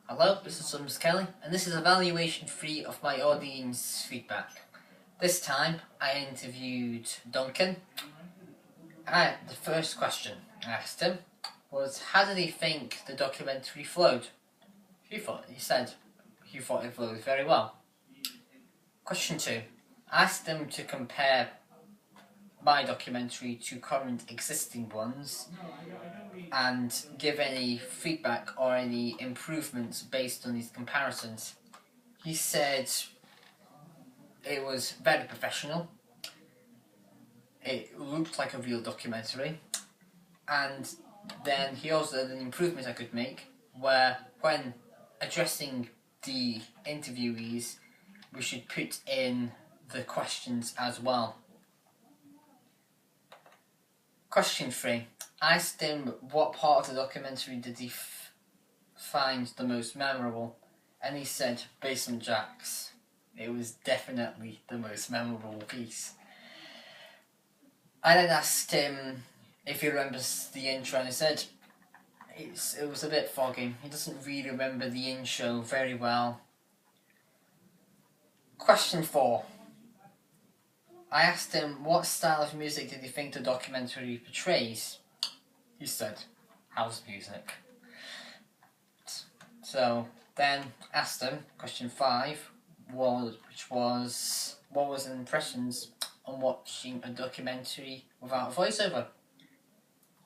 Hello, this is Thomas Kelly, and this is evaluation 3 of my audience feedback. This time, I interviewed Duncan, and the first question I asked him was, how did he think the documentary flowed? He said he thought it flowed very well. Question 2, I asked him to compare my documentary to current existing ones and give any feedback or any improvements based on these comparisons. He said it was very professional, it looked like a real documentary, and then he also had an improvement I could make where when addressing the interviewees we should put in the questions as well. Question 3. I asked him what part of the documentary did he find the most memorable, and he said Basement Jaxx. It was definitely the most memorable piece. I then asked him if he remembers the intro, and he said it was a bit foggy. He doesn't really remember the intro very well. Question 4. I asked him what style of music did he think the documentary portrays. He said house music. So then asked him question 5, which was what was his impressions on watching a documentary without a voiceover.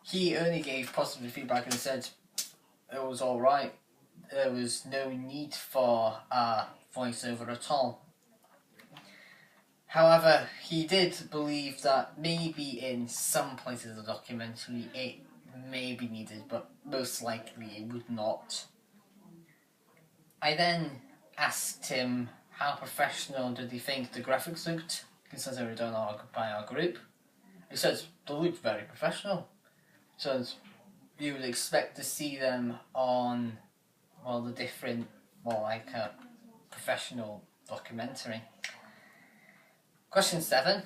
He only gave positive feedback and said it was alright. There was no need for a voiceover at all. However, he did believe that maybe in some places of the documentary it may be needed, but most likely it would not. I then asked him how professional did he think the graphics looked, since they were done by our group. He said they looked very professional. So you would expect to see them on, the different, more like a professional documentary. Question 7.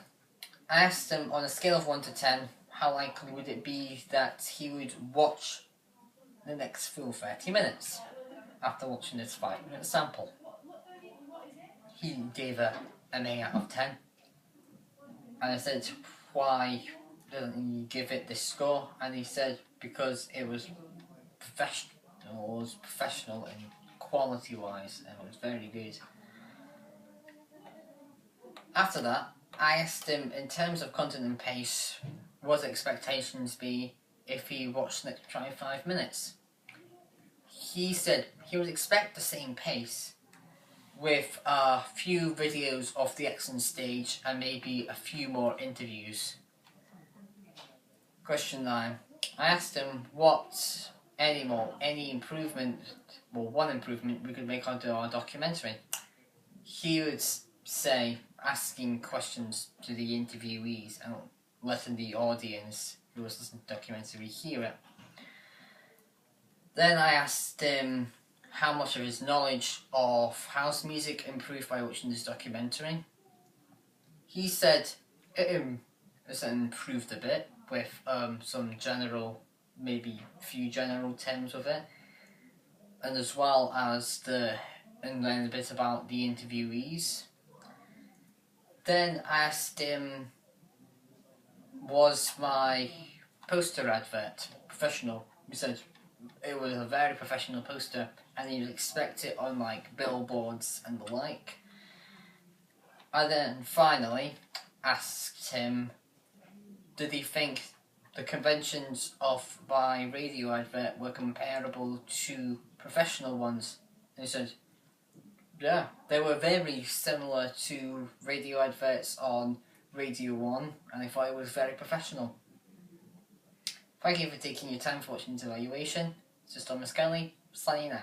I asked him on a scale of 1 to 10, how likely would it be that he would watch the next full 30 minutes after watching this 5-minute sample. He gave an 8 out of 10. And I said, why doesn't he give it this score? And he said, because it was professional and quality-wise, and it was very good. After that, I asked him, in terms of content and pace, what his expectations be if he watched the next 25 minutes. He said he would expect the same pace, with a few videos of the X on stage and maybe a few more interviews. Question 9. I asked him what any improvement, one improvement we could make onto our documentary. He would say asking questions to the interviewees and letting the audience who was listening to the documentary hear it. Then I asked him how much of his knowledge of house music improved by watching this documentary. He said it improved a bit with some general, maybe few general terms of it, and as well as and then a bit about the interviewees. Then I asked him, was my poster advert professional? He said it was a very professional poster and you'd expect it on like billboards and the like. I then finally asked him, did he think the conventions of my radio advert were comparable to professional ones? And he said, yeah, they were very similar to radio adverts on Radio 1, and I thought it was very professional. Thank you for taking your time for watching this evaluation. This is Thomas Kelly, signing out.